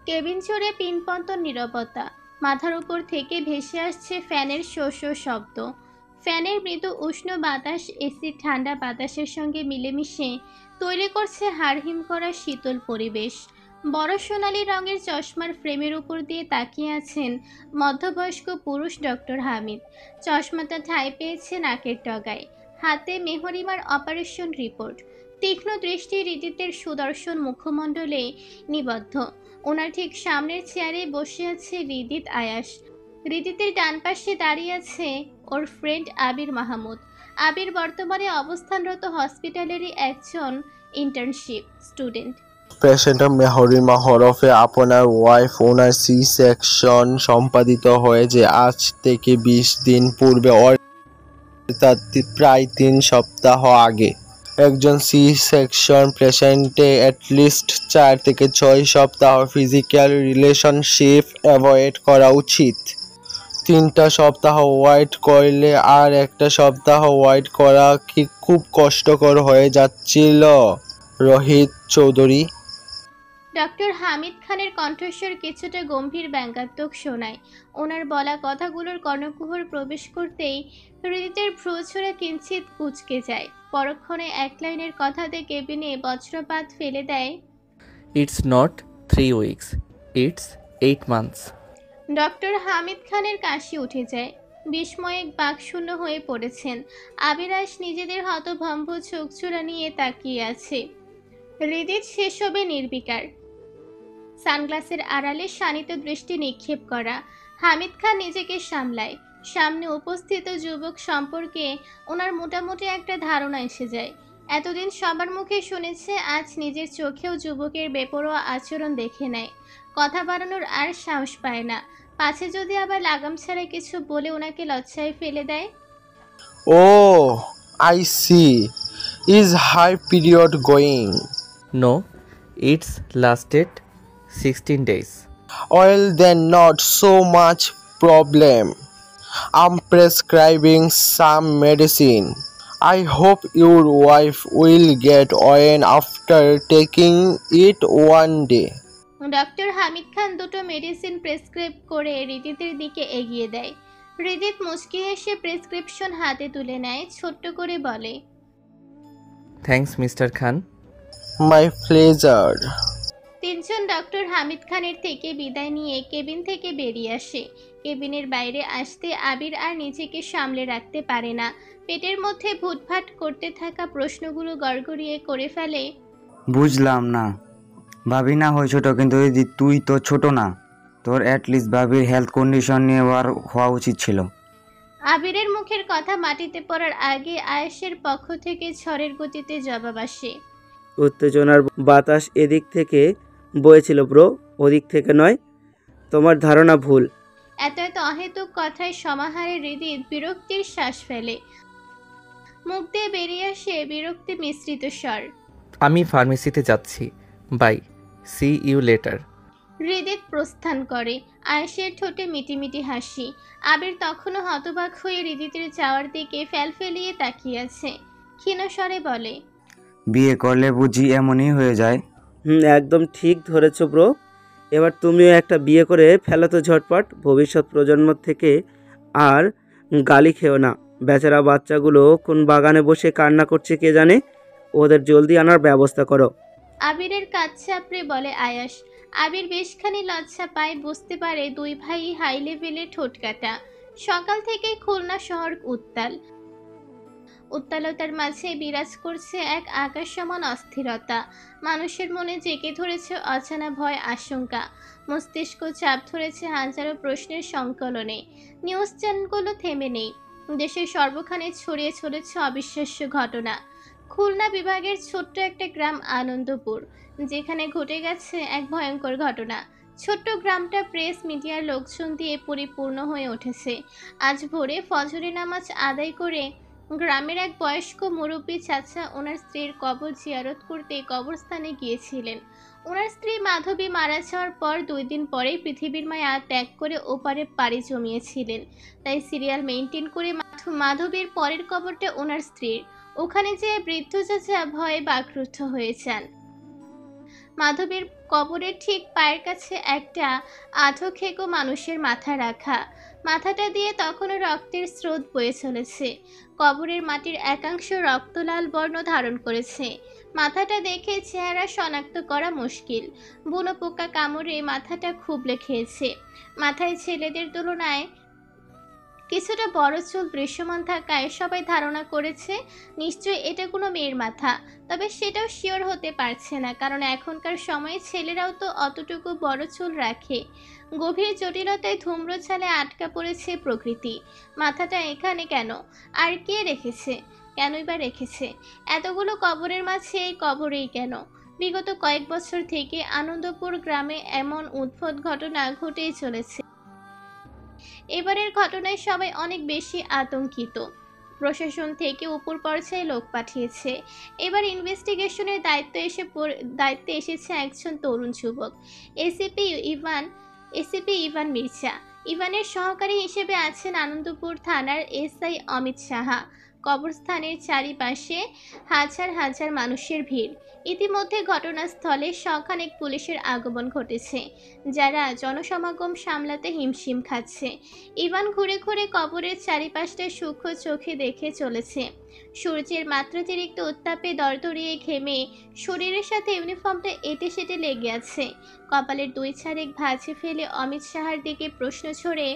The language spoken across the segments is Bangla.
কেবিন জুড়ে পিনপতন নীরবতা। মাথার উপর থেকে ভেসে আসছে ফ্যানের শো শো শব্দ। ফ্যানের মৃদু উষ্ণ বাতাস এসির ঠান্ডা বাতাসের সঙ্গে মিলেমিশে তৈরি করছে হাড়হিম করা শীতল পরিবেশ। বড় সোনালি রঙের চশমার ফ্রেমের উপর দিয়ে তাকিয়ে আছেন মধ্যবয়স্ক পুরুষ ডক্টর হামিদ। চশমাটা ঠাঁই পেয়েছে নাকের ডগায়। হাতে মেহরিমার অপারেশন রিপোর্ট। তীক্ষ্ণ দৃষ্টি হৃদিতের সুদর্শন মুখমণ্ডলে নিবদ্ধ। ওনার ঠিক সামনের চেয়ারে বসে আছে হৃদিত আয়াস। হৃদিতের ডান পাশে দাঁড়িয়ে আছে ওর ফ্রেন্ড আবির মাহমুদ। আবির বর্তমানে অবস্থানরত হসপিটালেরই একজন ইন্টার্নশিপ স্টুডেন্ট। পেশেন্ট মেহরিমা হরফে আপনার ওয়াইফ ওনার সি সেকশন সম্পাদিত হয়েছে আজ থেকে 20 দিন পূর্বে, অর্থাৎ প্রায় 3 সপ্তাহ আগে। একজন সি সেকশন পেশেন্টে অ্যাটলিস্ট 4 থেকে 6 সপ্তাহ ফিজিক্যাল রিলেশনশিপ অ্যাভয়েড করা উচিত। 3টা সপ্তাহ ওয়েট করলে আর 1টা সপ্তাহ ওয়েট করা কি খুব কষ্টকর হয়ে যাচ্ছিল রোহিত চৌধুরী? ডক্টর হামিদ খানের কণ্ঠস্বর কিছুটা গম্ভীর ব্যঙ্গাত্মক শোনায়। ওনার বলা কথাগুলোর কর্ণকুহর প্রবেশ করতেই হৃদিতের ভ্রুছোড়া কিঞ্চিত কুঁচকে যায়। পরক্ষণে এক লাইনের কথাতে কেবিনে বজ্রপাত ফেলে দেয়, it's not 3 weeks, it's 8 months. Doctor Hamid খানের কাশি উঠে যায়। বিস্ময়ে বাকশূন্য হয়ে পড়েছেন। আবিরাস নিজেদের হতভম্ব চোখচূড়া নিয়ে তাকিয়ে আছে। হৃদিত সেসবে নির্বিকার। সানগ্লাসের আড়ালে শানিত দৃষ্টি নিক্ষেপ করা। হামিদ খান নিজেকে সামলায়। সামনে উপস্থিত যুবক সম্পর্কে ওনার মোটামুটি একটা ধারণা এসে যায়। এতদিন সবার মুখে শুনেছে, আজ নিজের চোখেও যুবকের বেপরোয়া আচরণ দেখে নেয়। কথা বাড়ানোর আর সাহস পায় না, পাছে যদি আবার লাগাম ছাড়া কিছু বলে ওনাকে লজ্জায় ফেলে দেয়। Oh I see, is high period going? No, it's lasted 16 days. Well then not so much problem. I'm prescribing some medicine. I hope your wife will get well after taking it one day. Doctor Hamid Khan দুটো মেডিসিন প্রেসক্রাইব করে হৃদিতের দিকে এগিয়ে দেয়। হৃদিত মুচকি হেসে প্রেসক্রিপশন হাতে তুলে নেয়, ছোট্ট করে বলে, thanks mister Khan. My pleasure. তিনজন ডক্টর হামিদ খানের থেকে বিদায় নিয়ে কেবিন থেকে বেরিয়ে আসে। কেবিনের বাইরে আসতে আবির আর নিজেকে সামলে রাখতে পারে না। পেটের মধ্যে ভুটভাট করতে থাকা প্রশ্নগুলো গড়গড়িয়ে করে ফেলে, বুঝলাম না, ভাবি না হয় ছোট, কিন্তু তুই তো ছোট না, তোর অ্যাটলিস্ট ভাবির হেলথ কন্ডিশন নিয়ে হওয়া উচিত ছিল। আবিরের মুখের কথা মাটিতে পড়ার আগে আয়েশের পক্ষ থেকে ঝড়ের গতিতে জবাব আসে, উত্তেজনার বাতাস এদিক থেকে বয়েছিল ব্রো, ওদিক থেকে নয়। তোমার ধারণা ভুল। এত এত অহেতুক কথায় সমাহারে হৃদিত বিরক্তির শ্বাস ফেলে। মুখ দিয়ে বেরিয়ে আসে বিরক্তি মিশ্রিত স্বর, আমি ফার্মেসিতে যাচ্ছি, বাই, সি ইউ লেটার। হৃদিত প্রস্থান করে। আয়েশের ঠোঁটে মিটিমিটি হাসি। আবির তখনও হতবাক হয়ে হৃদিতের যাওয়ার দিকে ফেলিয়ে তাকিয়ে আছে। ক্ষীণ স্বরে বলে, বিয়ে করলে বুঝি এমনই হয়ে যায়? একদম ঠিক ধরেছ ব্রো। এবার তুমিও একটা বিয়ে করে ফেলো তো ঝটপট, ভবিষ্যৎ প্রজন্ম থেকে আর গালি খেও না। বেচারা বাচ্চাগুলো কোন বাগানে বসে কান্না করছে কে জানে, ওদের জলদি আনার ব্যবস্থা করো। আবিরের কাজ চাপড়ে বলে আয়াস। আবির বেশখানি লজ্জা পায়, বুঝতে পারে দুই ভাই হাই লেভেলে ঠোঁটকাটা। সকাল থেকে খুলনা শহর উত্তালতার মাঝে বিরাজ করছে এক আকাশ সমান অস্থিরতা। মানুষের মনে জেগে ধরেছে অজানা ভয়, আশঙ্কা। মস্তিষ্ক চাপ ধরেছে হাজারো প্রশ্নের সংকলনে। নিউজ চ্যানেলগুলো থেমে নেই। দেশের সর্বখানে ছড়িয়ে চলেছে অবিশ্বাস্য ঘটনা। খুলনা বিভাগের ছোট্ট একটা গ্রাম আনন্দপুর, যেখানে ঘটে গেছে এক ভয়ঙ্কর ঘটনা। ছোট্ট গ্রামটা প্রেস মিডিয়ার লোকজন দিয়ে পরিপূর্ণ হয়ে উঠেছে। আজ ভোরে ফজরের নামাজ আদায় করে গ্রামের এক বয়স্ক মুরব্বী চাচা ওনার স্ত্রীর কবর জিয়ারত করতে কবরস্থানে গিয়েছিলেন। ওনার স্ত্রী মাধবী মারা যাওয়ার পর 2 দিন পরেই পৃথিবীর মায়া ত্যাগ করে ওপারে পাড়ি জমিয়েছিলেন। তাই সিরিয়াল মেনটেন করে মাধবীর পরের কবরটা ওনার স্ত্রীর। ওখানে যেয়ে বৃদ্ধ চাচা ভয়ে বাকরুদ্ধ হয়ে যান। মাধবীর কবরের ঠিক পায়ের কাছে একটা আধো খেকো মানুষের মাথা রাখা। মাথাটা দিয়ে তখনও রক্তের স্রোত বয়ে চলেছে। কবরের মাটির একাংশ রক্তলাল বর্ণ ধারণ করেছে। মাথাটা দেখে চেহারা শনাক্ত করা মুশকিল। বুনো পোকা কামড়ে মাথাটা খুবলে খেয়েছে। মাথায় ছেলেদের তুলনায় কিছুটা বড় চুল দৃশ্যমান থাকায় সবাই ধারণা করেছে নিশ্চয়ই এটা কোনো মেয়ের মাথা। তবে সেটাও শিওর হতে পারছে না, কারণ এখনকার সময়ে ছেলেরাও তো অতটুকু বড় চুল রাখে। গভীর জটিলতায় ধূম্রছালে আটকা পড়েছে প্রকৃতি। মাথাটা এখানে কেন? আর কে রেখেছে? কেনই বা রেখেছে? এতগুলো কবরের মাঝে এই কবরেই কেন? বিগত কয়েক বছর থেকে আনন্দপুর গ্রামে এমন উদ্ভট ঘটনা ঘটেই চলেছে। এবারের ঘটনায় সবাই অনেক বেশি আতঙ্কিত। প্রশাসন থেকে উপর পর্যায়ে লোক পাঠিয়েছে। এবার ইনভেস্টিগেশনের দায়িত্বে এসেছে একজন তরুণ যুবক, এসিপি ইভান মির্জা। ইভানের সহকারী হিসেবে আছেন আনন্দপুর থানার এসআই অমিত সাহা। কবরস্থানের চারিপাশে হাজার হাজার মানুষের ভিড়। ইতিমধ্যে ঘটনাস্থলে শখানেক পুলিশের আগমন ঘটেছে, যারা জনসমাগম সামলাতে হিমশিম খাচ্ছে। ইভান ঘুরে ঘুরে কবরের চারিপাশটা সূক্ষ্ম চোখে দেখে চলেছে। সূর্যের মাত্রাতিরিক্ত উত্তাপে দরদরিয়ে ঘেমে শরীরের সাথে ইউনিফর্মটা এঁটে সেটে লেগে আছে। কপালের দুই ছাড়েক ভাঁজে ফেলে অমিত সাহার দিকে প্রশ্ন ছড়ে,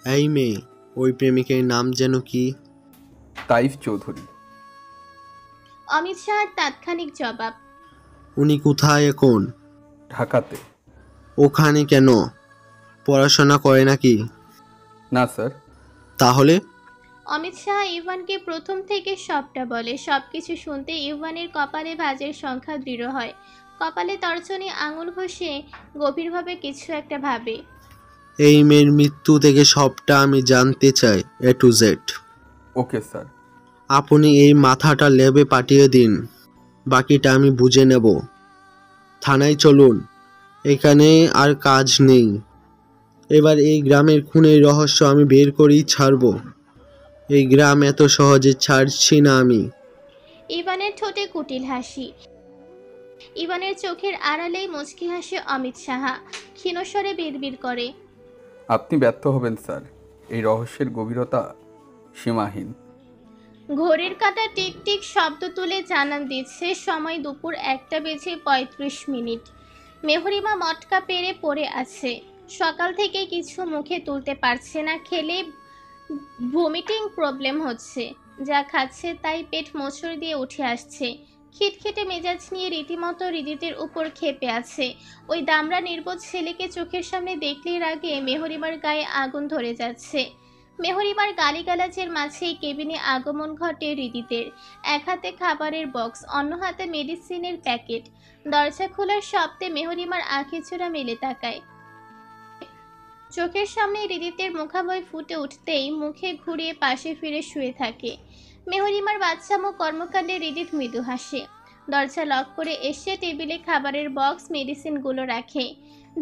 এই মেয়ে, ওই প্রেমিকের নাম যেন কি? তাইফ চৌধুরী। অমিত সাহার তাৎক্ষণিক জবাব, উনি কোথায় এখন? ঢাকাতে। ওখানে কেন? পড়াশোনা করে নাকি? না স্যার। তাহলে? অমিত সাহা ইভানকে প্রথম থেকে সবটা বলে। সবকিছু শুনতে ইভানের কপালে ভাঁজের সংখ্যা দৃঢ় হয়। কপালে তর্জনী আঙুল ঘষে গভীরভাবে কিছু একটা ভাবে। এই মেয়ের মৃত্যু থেকে সবটা আমি জানতে চাই, এ টু জেড। Okay sir. আপনি এই মাথাটা ল্যাবে পাঠিয়ে দিন, বাকিটা আমি বুঝে নেব। থানায় চলুন, এখানে আর কাজ নেই। এবার এই গ্রামের খুনের রহস্য আমি বের করেই ছাড়ব। এই গ্রাম এত সহজে ছাড়ছি না আমি। ইভানের ঠোঁটে কুটিল হাসি। ইভানের চোখের আড়ালেই মুচকি হাসে অমিত সাহা। ক্ষীণস্বরে বিড়বিড় করে, আপনি ব্যর্থ হবেন স্যার। এই রহস্যের গভীরতা সীমাহীন। ঘড়ির কাঁটা টিক টিক শব্দ তুলে জানান দিচ্ছে সময় দুপুর 1:35। মেহরিমা মটকা পেরে পড়ে আছে। সকাল থেকে কিছু মুখে তুলতে পারছে না। খেলে ভমিটিং প্রবলেম হচ্ছে। যা খাচ্ছে তাই পেট মোচড় দিয়ে উঠে আসছে। খিটখিটে মেজাজ নিয়ে রীতিমতো হৃদিতের উপর ক্ষেপে আছে। ওই দামড়া নির্বোধ ছেলেকে চোখের সামনে দেখলেই আগে মেহরিমার গায়ে আগুন ধরে যাচ্ছে। মেহরিমার গালিগালাজের মাঝেই কেবিনে আগমন ঘটে হৃদিতের। এক হাতে খাবারের বক্স, অন্য হাতে মেডিসিনের প্যাকেট। দরজা খোলার শব্দে মেহরিমার আঁখিচোড়া মেলে তাকায়। চোখের সামনে হৃদিতের মুখাবয় ফুটে উঠতেই মুখে ঘুরিয়ে পাশে ফিরে শুয়ে থাকে। মেহরিমার বাচ্চামো কর্মকাণ্ডে হৃদিত মৃদু হাসে। দরজা লক করে এসে টেবিলে খাবারের বক্স, মেডিসিনগুলো রাখে।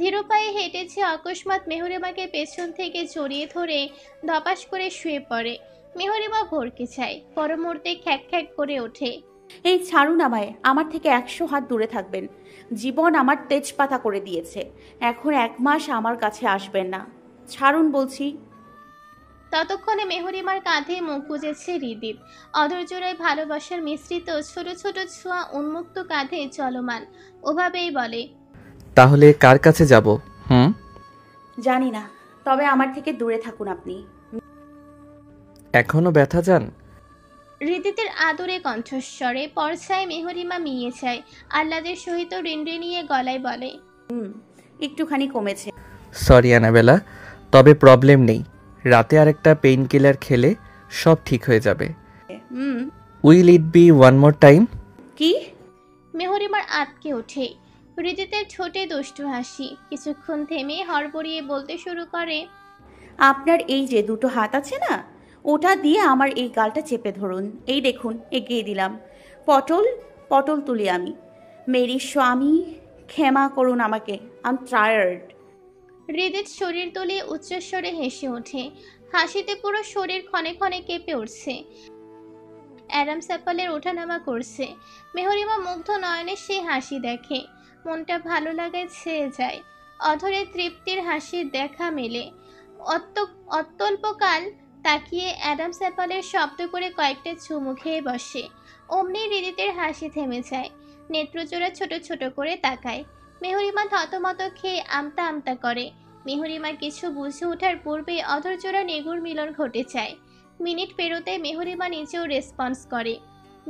ধীর পায়ে হেঁটেছে। অকস্মাৎ মেহরিমাকে পেছন থেকে জড়িয়ে ধরে ধপাস করে শুয়ে পড়ে। মেহরিমা ভরকে চায়, পর মুহূর্তে খ্যাক খ্যাক করে ওঠে। এই ছাড়ুন আমায়, আমার থেকে 100 হাত দূরে থাকবেন। জীবন আমার তেজপাতা করে দিয়েছে, এখন 1 মাস আমার কাছে আসবেন না। ছাড়ুন বলছি। ততক্ষণে মেহরিমার কাঁধে মুখ গুজেছে হৃদীপ। অধৈর্যরায় ভালোবাসার মিশ্রিত ছোট ছোট ছোঁয়া উন্মুক্ত কাঁধে চলমান। ওভাবেই বলে, তাহলে কার কাছে যাব? জানি না, তবে আমার থেকে দূরে থাকুন আপনি। এখনো ব্যথা যান? হৃদিতের আদরে কণ্ঠস্বরে পর্ছায় মেহরিমা মিয়ে যায়। আহ্লাদের সহিত রিনরিনিয়ে গলায় বলে, একটুখানি কমেছে। সরি অ্যানাবেলা, তবে প্রবলেম নেই। রাতে আরেকটা পেইন কিলার খেলে সব ঠিক হয়ে যাবে। Will it be one more time? কি? মেহরিমার আটকে ওঠে। হৃদিতের ঠোঁটে দুষ্টু হাসি। কিছুক্ষণ থেমে হড়বড়িয়ে বলতে শুরু করে, আপনার এই যে 2টো হাত আছে না, ওটা দিয়ে আমার এই গালটা চেপে ধরুন। এই দেখুন, এগিয়ে দিলাম। পটল তুলি আমি। মেরি স্বামী, ক্ষমা করুন আমাকে, আই এম টায়ার্ড। হৃদিত শরীর তুলিয়ে উচ্চস্বরে হেসে ওঠে। হাসিতে পুরো শরীর ক্ষণে ক্ষণে কেঁপে উঠছে। অ্যাডাম স্যাপলের ওঠানামা করছে। মেহরিমা মুগ্ধ নয়নে সেই হাসি দেখে। মনটা ভালো লাগায় ছেয়ে যায়। অধরে তৃপ্তির হাসির দেখা মেলে। অত্যল্পকাল তাকিয়ে অ্যাডামস অ্যাপলের শব্দ করে কয়েকটা চুমু খেয়ে বসে। অমনি হৃদিতের হাসি থেমে যায়। নেত্রজোড়া ছোট ছোট করে তাকায়। মেহরিমা থতমত খেয়ে আমতা আমতা করে। মেহরিমা কিছু বুঝে ওঠার পূর্বেই অধরজোড়া নিগুড় মিলন ঘটে যায়। মিনিট পেরোতে মেহরিমা নিজেও রেসপন্স করে।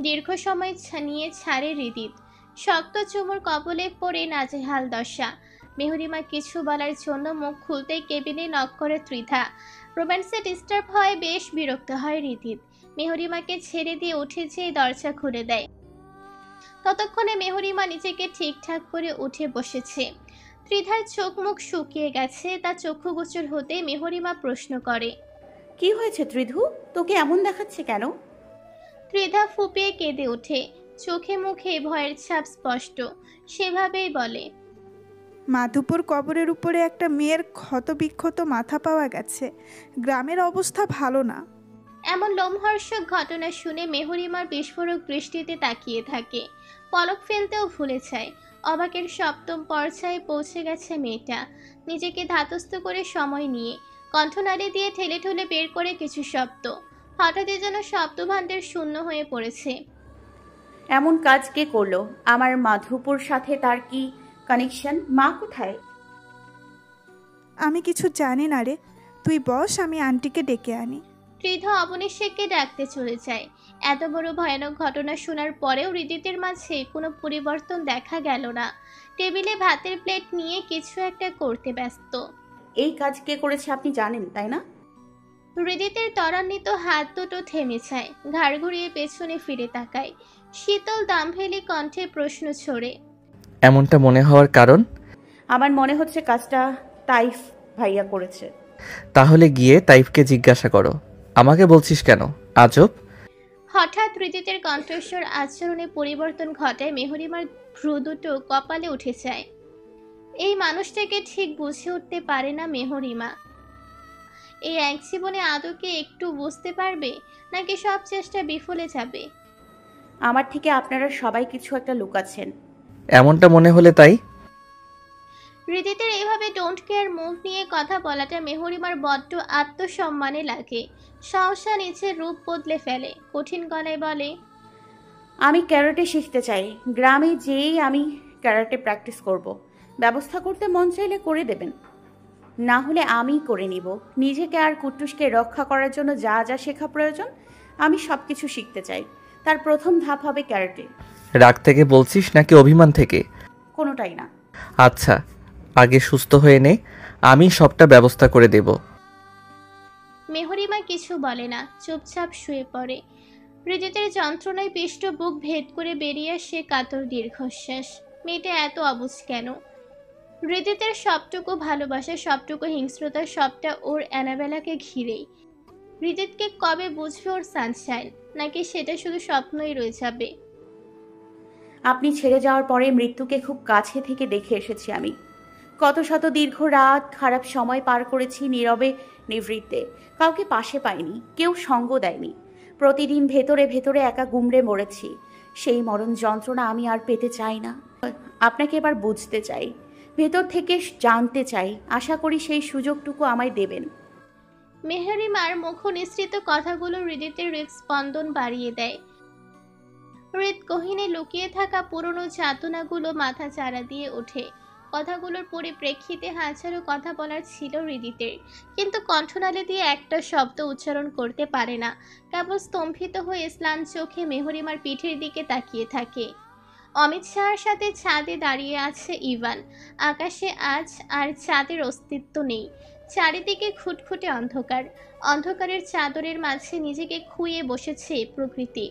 দীর্ঘ সময় নিয়ে ছাড়ে হৃদিত। শক্ত চুমুর কবলে পড়ে নাজেহাল দশা। মেহরিমা কিছু বলার জন্য মুখ খুলতেই কেবিনে নক করে ত্রিধা। রোম্যান্সে ডিস্টার্ব হয় বেশ বিরক্ত হয় হৃদিত। মেহরিমাকে ছেড়ে দিয়ে উঠে যেয়ে দরজা খুলে দেয়। ততক্ষণে মেহরিমা নিজেকে ঠিকঠাক করে উঠে বসেছে। ত্রিধার চোখ মুখ শুকিয়ে গেছে। তার চক্ষুগোচর হতে মেহরিমা প্রশ্ন করে, কি হয়েছে ত্রিধু? তোকে এমন দেখাচ্ছে কেন? ত্রিধা ফুপিয়ে কেঁদে ওঠে। চোখে মুখে ভয়ের ছাপ স্পষ্ট। সেভাবেই বলে, মাধুপুর কবরের উপরে একটা মেয়ের ক্ষতবিক্ষত মাথা পাওয়া গেছে। গ্রামের অবস্থা ভালো না। এমন লোমহর্ষক ঘটনা শুনে মেহরিমার বিস্ফোরক দৃষ্টিতে তাকিয়ে থাকে। পলক ফেলতেও ভুলে যায়। অবাকের সপ্তম পর্যায়ে পৌঁছে গেছে মেয়েটা। নিজেকে ধাতস্থ করে সময় নিয়ে কণ্ঠনালী দিয়ে ঠেলে ঠেলে বের করে কিছু শব্দ। হঠাৎই যেন শব্দভাণ্ডার শূন্য হয়ে পড়েছে। এমন কাজ কে করলো? আমার মাধুপুর সাথে তার কি কানেকশন? মা কোথায়? আমি কিছু জানি না রে, তুই বস, আমি আন্টিকে ডেকে আনি। ত্রিধা অবনীশেখকে ডাকতে চলে যায়। এত বড় ভয়ানক ঘটনা শোনার পরেও হৃদিতের মাঝে কোনো পরিবর্তন দেখা গেল না। টেবিলে ভাতের প্লেট নিয়ে কিছু একটা করতে ব্যস্ত। এই কাজ কে করেছে আপনি জানেন, তাই না? হৃদিতের ত্বরান্বিত হাত দুটো থেমে যায়। ঘাড় ঘুরিয়ে পেছনে ফিরে তাকায়। শীতল দামভেলি কণ্ঠে প্রশ্ন ছড়ে, এমনটা মনে হওয়ার কারণ? আমার মনে হচ্ছে কাজটা তাইফ ভাইয়া করেছে। তাহলে গিয়ে তাইফকে জিজ্ঞাসা করো, আমাকে বলছিস কেন? আজব। হঠাৎ হৃদিতের কণ্ঠস্বর আচরণে পরিবর্তন ঘটায়। মেহরিমার ভ্রু দুটো কপালে উঠে যায়। এই মানুষটাকে ঠিক বুঝে উঠতে পারে না মেহরিমা। এই এক জীবনে আদৌকে একটু বুঝতে পারবে, নাকি সব চেষ্টা বিফলে যাবে? আমার থেকে আপনারা সবাই কিছু একটা লুকাচ্ছেন। এমনটা মনে হলে তাই। হৃদিতের এইভাবে ডোন্ট কেয়ার মুভ নিয়ে কথা বলাটা মেহরিমার বড্ড আত্মসম্মানে লাগে। সহসা নিচের রূপ বদলে ফেলে। কঠিন গলায় বলে, আমি ক্যারাটে শিখতে চাই। গ্রামে যেয়েই আমি ক্যারাটে প্র্যাকটিস করব। ব্যবস্থা করতে মন চাইলে করে দেবেন, না হলে আমিই করে নিব। নিজেকে আর কুট্টুসকে রক্ষা করার জন্য যা যা শেখা প্রয়োজন আমি সব কিছু শিখতে চাই। তার প্রথম ধাপ হবে ক্যারাটে। রাগ থেকে বলছিস নাকি অভিমান থেকে? কোনোটাই না। আচ্ছা, আগে সুস্থ হয়ে নে, আমি সবটা ব্যবস্থা করে দেব। মেহরিমা কিছু বলে না, চুপচাপ শুয়ে পড়ে। হৃদিতের যন্ত্রণায় পিষ্ট বুক ভেদ করে বেরিয়ে আসে কাতর দীর্ঘশ্বাস। মেয়েটা এত অবুঝ কেন? হৃদিতের সবটুকু ভালোবাসা, সবটুকু হিংস্রতা, সবটা ওর অ্যানাবেলাকে ঘিরেই। হৃদিতকে কবে বুঝবে ওর সানশাইন, নাকি সেটা শুধু স্বপ্নই রয়ে যাবে? আপনি ছেড়ে যাওয়ার পরে মৃত্যুকে খুব কাছে থেকে দেখে এসেছি আমি। কত শত দীর্ঘ রাত, খারাপ সময় পার করেছি নীরবে নিভৃতে। কাউকে পাশে পাইনি, কেউ সঙ্গ দেয়নি। প্রতিদিন ভেতরে ভেতরে একা গুমড়ে মরেছি। সেই মরণ যন্ত্রণা আমি আর পেতে চাই না। আপনাকে এবার বুঝতে চাই, ভেতর থেকে জানতে চাই। আশা করি সেই সুযোগটুকু আমায় দেবেন। মেহরিমার মুখ নিঃসৃত কথাগুলো হৃদিতের হৃদস্পন্দন বাড়িয়ে দেয়। হৃদগহীনে লুকিয়ে থাকা পুরনো যাতনাগুলো মাথা চাড়া দিয়ে ওঠে। কথাগুলোর পরিপ্রেক্ষিতে হাজারো কথা বলার ছিল হৃদিতের, কিন্তু কণ্ঠনালী দিয়ে একটা শব্দ উচ্চারণ করতে পারে না। কেবল স্তম্ভিত হয়ে স্নান চোখে মেহরিমার পিঠের দিকে তাকিয়ে থাকে। অমিত শাহর সাথে ছাদে দাঁড়িয়ে আছে ইভান। আকাশে আজ আর চাঁদের অস্তিত্ব নেই। চারিদিকে খুটখুটে অন্ধকার। অন্ধকারের চাদরের মাঝে নিজেকে খুইয়ে বসেছে প্রকৃতি।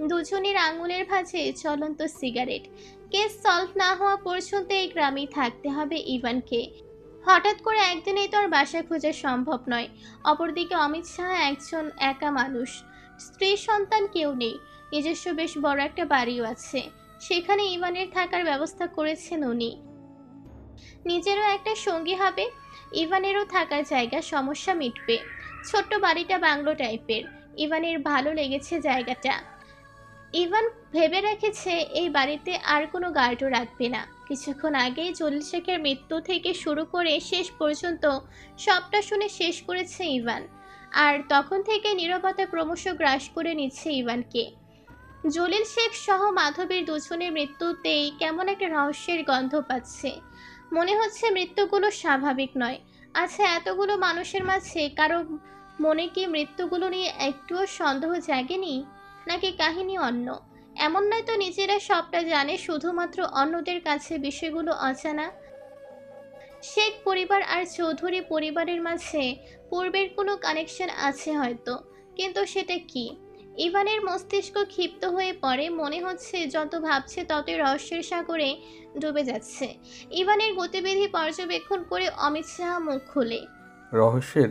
দুজনের আঙুলের ভাঁজে চলন্ত সিগারেট। কেস সলভ না হওয়া পর্যন্ত এই গ্রামেই থাকতে হবে ইভানকে। হঠাৎ করে একদিনেই তো আর বাসা খোঁজা সম্ভব নয়। অপরদিকে অমিত শাহ একজন একা মানুষ, স্ত্রী সন্তান কেউ নেই। নিজস্ব বেশ বড় একটা বাড়িও আছে, সেখানে ইভানের থাকার ব্যবস্থা করেছেন উনি। নিজেরও একটা সঙ্গী হবে, ইভানেরও থাকার জায়গা, সমস্যা মিটবে। ছোট্ট বাড়িটা বাংলো টাইপের। ইভানের ভালো লেগেছে জায়গাটা। ইভান ভেবে রেখেছে এই বাড়িতে আর কোনো গার্ডও রাখবে না। কিছুক্ষণ আগেই জলিল শেখের মৃত্যু থেকে শুরু করে শেষ পর্যন্ত সবটা শুনে শেষ করেছে ইভান, আর তখন থেকে নীরবতা ক্রমশ গ্রাস করে নিচ্ছে ইভানকে। জলিল শেখ সহ মাধবীর দুজনের মৃত্যুতেই কেমন একটা রহস্যের গন্ধ পাচ্ছে। মনে হচ্ছে মৃত্যুগুলো স্বাভাবিক নয়। আচ্ছা, এতগুলো মানুষের মাঝে কারো মনে কি মৃত্যুগুলো নিয়ে একটুও সন্দেহ জাগেনি, নাকি কাহিনী অন্য? এমন নয় তো নিজেরা সবটা জানে, শুধুমাত্র অন্যদের কাছে বিষয়গুলো অজানা। শেখ পরিবার আর চৌধুরী পরিবারের মাঝে পূর্বের কোনো কানেকশন আছে হয়তো, কিন্তু সেটা কি? ইভানের মস্তিষ্ক ক্ষিপ্ত হয়ে পড়ে। মনে হচ্ছে যত ভাবছে ততই রহস্যের সাগরে ডুবে যাচ্ছে। ইভানের গতিবিধি পর্যবেক্ষণ করে অমিত সাহা মুখ খুলে, রহস্যের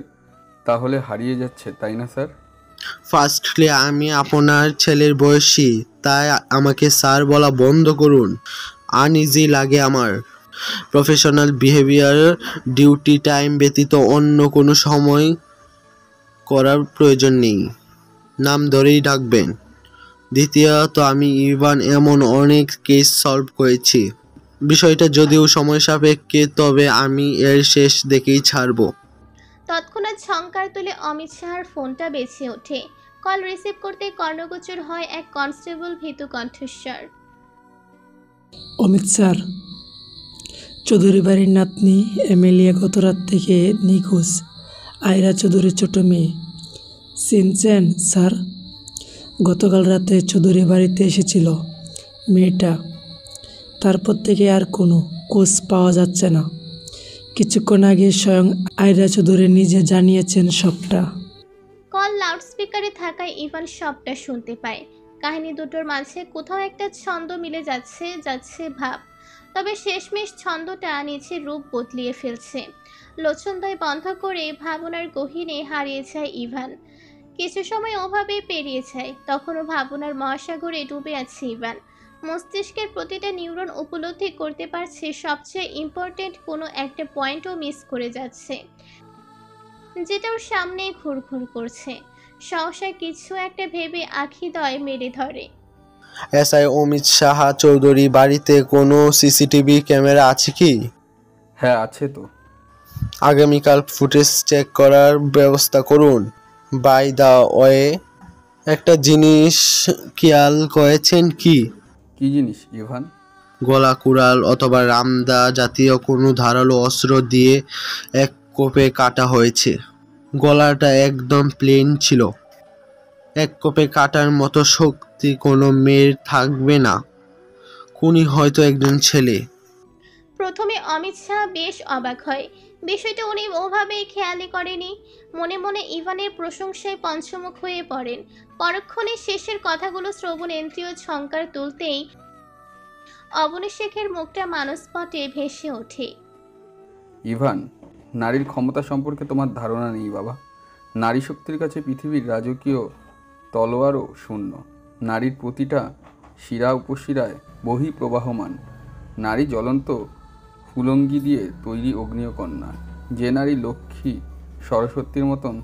তাহলে হারিয়ে যাচ্ছে, তাই না স্যার? ফার্স্টলি আমি আপনার ছেলের বয়সী, তাই আমাকে স্যার বলা বন্ধ করুন। আনইজি লাগে আমার। প্রফেশনাল বিহেভিয়ার ডিউটি টাইম ব্যতীত অন্য কোনো সময় করার প্রয়োজন নেই। নাম ধরেই ডাকবেন। দ্বিতীয়ত, আমি ইভান এমন অনেক কেস সলভ করেছি। বিষয়টা যদিও সময় সাপেক্ষে, তবে আমি এর শেষ দেখেই ছাড়ব। তৎক্ষণাৎ ঝংকার তুলে অমিত সাহার ফোনটা বেঁচে ওঠে। কল রিসিভ করতে কর্ণগোচর হয় এক কনস্টেবল ভীতু কণ্ঠস্বর। অমিত স্যার, চৌধুরী বাড়ির নাতনি এমেলিয়া গত রাত থেকে নিখোঁজ। আয়রা চৌধুরীর ছোট মেয়ে। চিনছেন স্যার? গতকাল রাতে চৌধুরী বাড়িতে এসেছিল মেয়েটা। তারপর থেকে আর কোনো খোঁজ পাওয়া যাচ্ছে না। কিছুক্ষণ আগে স্বয়ং আয়রা চৌধুরী নিজে জানিয়েছেন সবটা। কল লাউডস্পিকারে থাকায় ইভান সবটা শুনতে পায়। কাহিনী দুটোর মাঝে কোথাও একটা ছন্দ মিলে যাচ্ছে ভাব, তবে শেষমেশ ছন্দটা নিচের রূপ বদলিয়ে ফেলছে। লোচনদয় বন্ধ করে ভাবনার গহীনে হারিয়ে যায় ইভান। কিছু সময় ওভাবে পেরিয়ে যায়, তখনও ভাবনার মহাসাগরে ডুবে আছে ইভান। মস্তিষ্কের প্রতিটা নিউরন উপলব্ধি করতে পারছে সবচেয়ে ইম্পর্টেন্ট কোনো একটা পয়েন্টও মিস করে যাচ্ছে, যেটা ওর সামনে ঘুরঘুর করছে। সহসা কিছু একটা ভেবে আখিদয় মেরে ধরে। এসআই অমিত সাহা চৌধুরী বাড়িতে কোনো সিসিটিভি ক্যামেরা আছে কি? হ্যাঁ আছে তো। আগামীকাল ফুটেজ চেক করার ব্যবস্থা করুন। বাই দা ওয়ে, একটা জিনিস খেয়াল করেছেন কি? কি জিনিস ইভান? গলা কুড়াল অথবা রামদা জাতীয় কোনো ধারালো অস্ত্র দিয়ে এক কোপে কাটা হয়েছে। গলাটা একদম প্লেন ছিল। এক কোপে কাটার মতো শক্তি কোনো মেয়ের থাকবে না। খুনি হয়তো একজন ছেলে। প্রথমে অমিত শাহ বেশ অবাক হয়। বিষয়টা উনি ওভাবেই খেয়ালই করেনি। মনে মনে ইভানের প্রশংসায় পঞ্চমুখ হয়ে পড়েন। পরক্ষণে শেষের কথাগুলো শ্রবণেন্দ্রিয় ঝংকার তুলতেই অবনী শেখের মুখটা মানসপটে ভেসে ওঠে। ইভান, নারীর ক্ষমতা সম্পর্কে তোমার ধারণা নেই বাবা। নারী শক্তির কাছে পৃথিবীর রাজকীয় তলোয়ারও শূন্য। নারীর প্রতিটা শিরা উপশিরায় বহি প্রবাহমান। নারী জ্বলন্ত ফুলঙ্গি দিয়ে তৈরি অগ্নিয় কন্যা। যে নারী লক্ষ্মী সরস্বতীর মতন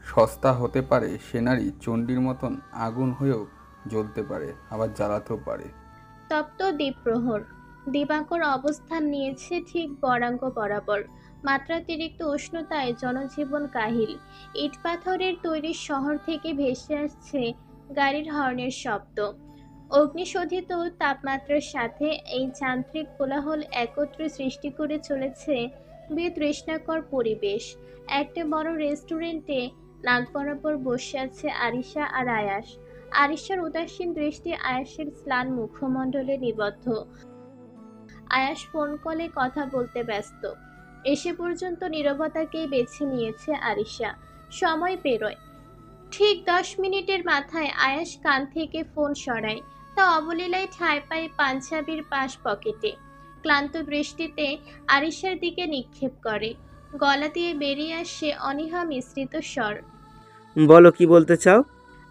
সস্তা হতে পারে, সে নারী চণ্ডীর মতন আগুন হয়েও জ্বলতে পারে, আবার জ্বালাতেও পারে। তপ্ত দ্বীপ্রহর। দিবাকর অবস্থান নিয়েছে ঠিক বরাঙ্গ বরাবর। মাত্রাতিরিক্ত উষ্ণতায় জনজীবন কাহিল। ইট পাথরের তৈরি শহর থেকে ভেসে আসছে গাড়ির হর্নের শব্দ। অগ্নিশোধিত তাপমাত্রার সাথে এই যান্ত্রিক কোলাহল একত্রে সৃষ্টি করে চলেছে বিতৃষ্ণাকর পরিবেশ। একটা বড় রেস্টুরেন্টে নাক বরাবর বসে আছে আরিশা আর আয়াস। আরিশার উদাসীন দৃষ্টি আয়াসের স্লান মুখমণ্ডলে নিবদ্ধ। আয়াস ফোন কলে কথা বলতে ব্যস্ত। এসে পর্যন্ত নীরবতাকেই বেছে নিয়েছে আরিশা। সময় পেরোয়। ঠিক 10 মিনিটের মাথায় আয়াস কান থেকে ফোন সরায়। তা অবলীলায় ঠাঁই পায় পাঞ্জাবির পাশ পকেটে। ক্লান্ত দৃষ্টিতে আরিশার দিকে নিক্ষেপ করে। গলা দিয়ে বেরিয়ে আসে অনীহা মিশ্রিত স্বর। বলো, কি বলতে চাও?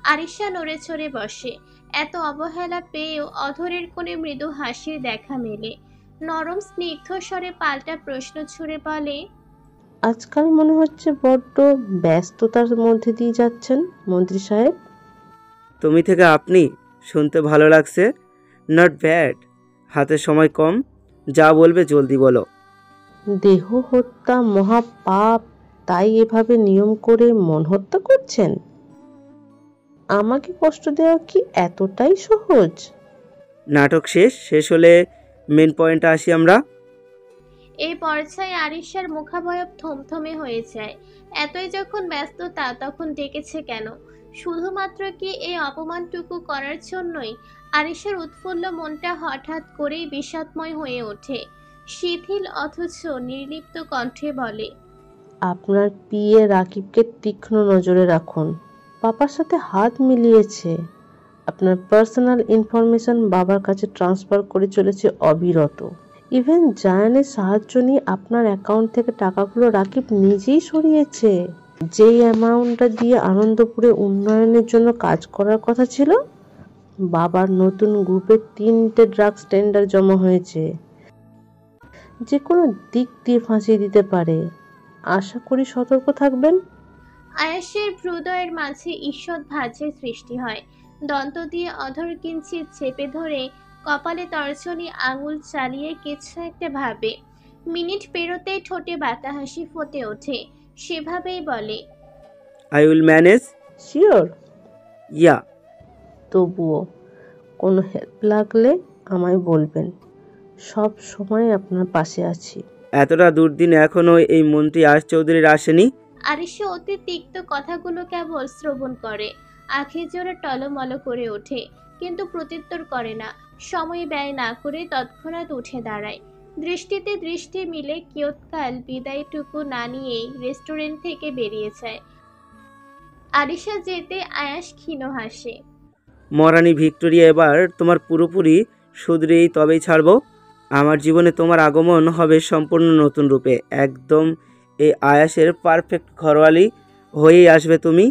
আরিশা নড়ে চড়ে বসে। এত অবহেলা পেয়েও অধরের কোণে মৃদু হাসির দেখা মেলে। নরম স্নিগ্ধ স্বরে পাল্টা প্রশ্ন ছুড়ে বলে, আজকাল মনে হচ্ছে বড্ড ব্যস্ততার মধ্যে দিয়ে যাচ্ছেন মন্ত্রী সাহেব। তুমি থেকে আপনি শুনতে ভালো লাগছে। Not bad. হাতে সময় কম, যা বলবে জলদি বলো। দেহ হত্যা মহাপাপ, তাই এভাবে নিয়ম করে মন হত্যা করছেন? আমাকে কষ্ট দেওয়া কি এতটাই সহজ? নাটক শেষ হলে মেন পয়েন্টে আসি আমরা। এই পর্যায়ে আরিশার মুখাবয়ব থমথমে হয়ে যায়। এতই যখন ব্যস্ততা, তখন ডেকেছে কেন? শুধুমাত্র কি এই অপমানটুকু করার জন্যই? আরিশার উৎফুল্ল মনটা হঠাৎ করেই বিষাদময় হয়ে ওঠে। শিথিল অথচ নির্লিপ্ত কণ্ঠে বলে, আপনার পিএ রাকিবকে তীক্ষ্ণ নজরে রাখুন। পাপার সাথে হাত মিলিয়েছে। আপনার পার্সোনাল ইনফরমেশন বাবার কাছে ট্রান্সফার করে চলেছে অবিরত। ইভেন জায়ানের সাহায্য নিয়ে আপনার অ্যাকাউন্ট থেকে টাকাগুলো রাকিব নিজেই সরিয়েছে। যেই অ্যামাউন্টটা দিয়ে আনন্দপুরে উন্নয়নের জন্য কাজ করার কথা ছিল, বাবার নতুন গ্রুপে 3টে ড্রাগস টেন্ডার জমা হয়েছে। যে কোনো দিক দিয়ে ফাঁসিয়ে দিতে পারে। আশা করি সতর্ক থাকবেন। আয়াসের হৃদয়ের মাঝে ঈষৎ ভাঁজের সৃষ্টি হয়। দন্ত দিয়ে অধর কিঞ্চিত চেপে ধরে কপালে তর্জনী আঙুল চালিয়ে কিছু একটা ভাবে। মিনিট পেরোতেই ঠোঁটে বাঁকা হাসি ফুটে ওঠে। সেভাবেই বলে, আই উইল ম্যানেজ। শিওর? ইয়া। তবুও কোনো হেল্প লাগলে আমায় বলবেন। সব সময় আপনার পাশে আছি। এতটা দুর্দিন এখনো এই মন্ত্রী আশ চৌধুরীর আসেনি। আরিশা অতি তিক্ত কথাগুলো কেবল শ্রবণ করে। আখে জোরে টলমল করে ওঠে, কিন্তু প্রত্যুত্তর করে না। সময় ব্যয় না করে তৎক্ষণাৎ উঠে দাঁড়ায়। দৃষ্টিতে দৃষ্টি মিলে কিয়ৎকাল বিদায়টুকু না নিয়েই রেস্টুরেন্ট থেকে বেরিয়ে যায়। আরিশা যেতে আয়াস ক্ষীণ হাসে। মহারানী ভিক্টোরিয়া, এবার তোমার পুরোপুরি শুধরেই তবেই ছাড়বো। আমার জীবনে তোমার আগমন হবে সম্পূর্ণ নতুন রূপে। একদম এই আয়াসের পারফেক্ট ঘরওয়ালি হয়েই আসবে তুমি।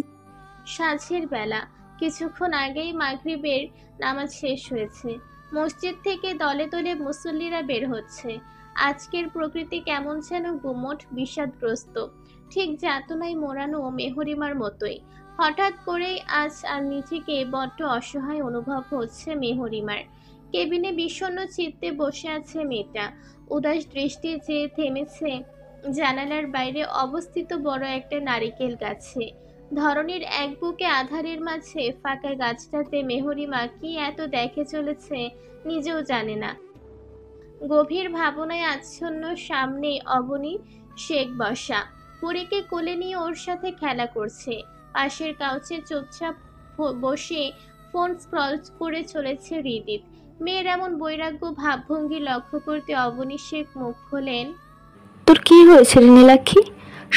সাঁঝের বেলা, কিছুক্ষণ আগেই মাগরিবের নামাজ শেষ হয়েছে। মসজিদ থেকে দলে দলে মুসল্লিরা বের হচ্ছে। আজকের প্রকৃতি কেমন যেন গুমোট বিষাদগ্রস্ত, ঠিক যাতনায় মোড়ানো মেহরিমার মতোই। হঠাৎ করেই আজ আর নিজেকে বড্ড অসহায় অনুভব হচ্ছে মেহরিমার। কেবিনে বিষণ্ণ চিত্তে বসে আছে মেয়েটা। উদাস দৃষ্টি যে থেমেছে জানালার বাইরে অবস্থিত বড় একটা নারিকেল গাছে। ধরনের এক বুকে আধারের মাঝে ফাঁকা গাছটাতে মেহরিমা কি এত দেখে চলেছে নিজেও জানে না। গভীর ভাবনায় আচ্ছন্ন সামনে অবনী শেখ বসা, পরীকে কোলে নিয়ে ওর সাথে খেলা করছে। পাশের কাউচে চুপচাপ বসে ফোন স্ক্রল করে চলেছে হৃদিত। মেয়ের এমন বৈরাগ্য ভাবভঙ্গি লক্ষ্য করতে অবনী শেখ মুখ খোলেন। তোর কি হয়েছে রে নীলাক্ষী?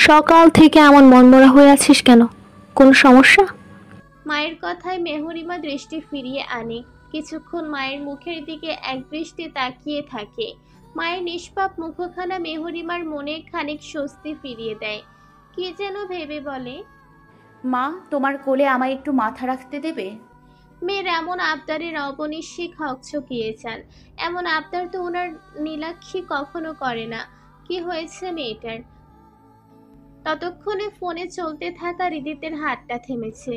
সকাল থেকে এমন মনমরা হয়ে আছিস কেন? কোনো সমস্যা? মায়ের কথায় মেহরিমা দৃষ্টি ফিরিয়ে আনে। কিছুক্ষণ মায়ের মুখের দিকে এক দৃষ্টি তাকিয়ে থাকে। মায়ের নিষ্পাপ মুখখানা মেহরিমার মনে খানিক স্বস্তি ফিরিয়ে দেয়। কি যেন ভেবে বলে, মা, তোমার কোলে আমায় একটু মাথা রাখতে দেবে? মেয়ের এমন আবদারের অবনী শেখ হকচকিয়ে যান। এমন আবদার তো ওনার নীলাক্ষী কখনো করে না। কি হয়েছে মেয়েটার? ততক্ষণে ফোনে চলতে থাকা হৃদিতের হাতটা থেমেছে।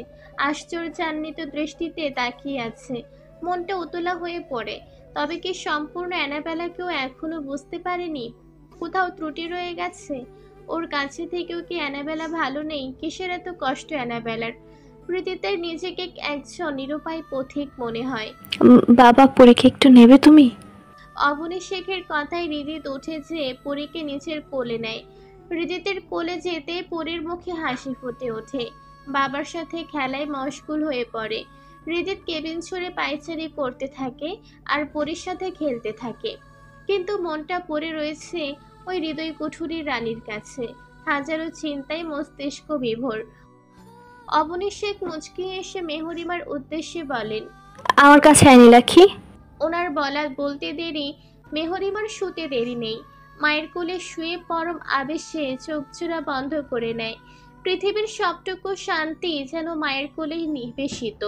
আশ্চর্যান্বিত দৃষ্টিতে তাকিয়ে আছে। মনটা উতলা হয়ে পড়ে। তবে কি সম্পূর্ণ অ্যানাবেলাকেও এখনো বুঝতে পারেনি? কোথাও ত্রুটি রয়ে গেছে? ওর কাছে থেকেও কি অ্যানাবেলা ভালো নেই? কিসের এত কষ্ট অ্যানাবেলার? হৃদিতের নিজেকে একজন নিরুপায় পথিক মনে হয়। বাবা, পরীকে একটু নেবে তুমি? অবনী শেখের কথায় হৃদিত উঠে যেয়ে পরীকে নিজের কোলে নেয়। হৃদিতের কোলে যেতে পরীর মুখে হাসি ফুটে ওঠে। বাবার সাথে খেলায় মশগুল হয়ে পড়ে। হৃদিত কেবিন ছুঁড়ে পায়চারি করতে থাকে আর পরীর সাথে খেলতে থাকে। কিন্তু মনটা পড়ে রয়েছে ওই হৃদয় কুঠুরির রানীর কাছে। হাজারো চিন্তায় মস্তিষ্ক বিভোর। অবনী শেখ মুচকি এসে মেহরিমার উদ্দেশ্যে বলেন, আমার কাছে আয় নীলাক্ষী। ওনার বলতে দেরি, মেহরিমার শুতে দেরি নেই। মায়ের কোলে শুয়ে পরম আবেশে চোখজোড়া বন্ধ করে নেয়। পৃথিবীর সবটুকু শান্তি যেন মায়ের কোলেই নিবেশিত।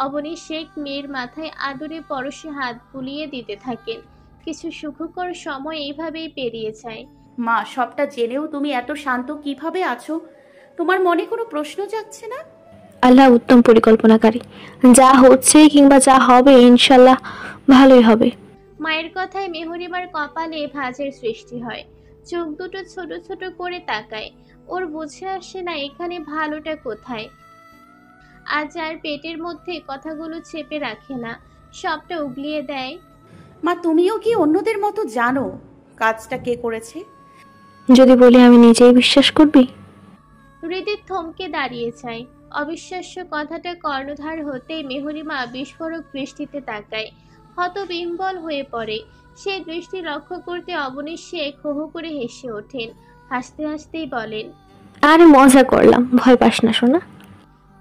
অবনী শেখ মেয়ের মাথায় আদরে পরশে হাত বুলিয়ে দিতে থাকেন। কিছু সুখকর সময় এইভাবেই পেরিয়ে যায়। মা, সবটা জেনেও তুমি এত শান্ত কিভাবে আছো? তোমার মনে কোনো প্রশ্ন যাচ্ছে না? আল্লাহ উত্তম পরিকল্পনাকারী। যা হচ্ছে কিংবা যা হবে ইনশাল্লাহ ভালোই হবে। মায়ের কথায় মেহরিমার কপালে ভাঁজের সৃষ্টি হয়। চোখ দুটো ছোট ছোট করে তাকায়। ওর বুঝে আসে না এখানে ভালোটা কোথায়। আজ আর পেটের মধ্যে কথাগুলো চেপে রাখে না, সবটা উগলিয়ে দেয়। মা, তুমিও কি অন্যদের মতো জানো কাজটা কে করেছে? যদি বলি আমি নিজেই বিশ্বাস করবি? হৃদির থমকে দাঁড়িয়ে যায়। অবিশ্বাস্য কথাটা কর্ণধার হতেই মেহরিমা বিস্ফোরক দৃষ্টিতে তাকায়, হতবিহ্বল হয়ে পড়ে। সেই দৃষ্টি লক্ষ্য করতে অবনীশ শেখ হো হো করে হেসে ওঠেন। হাসতে হাসতেই বলেন, আরে মজা করলাম, ভয় পাস না সোনা।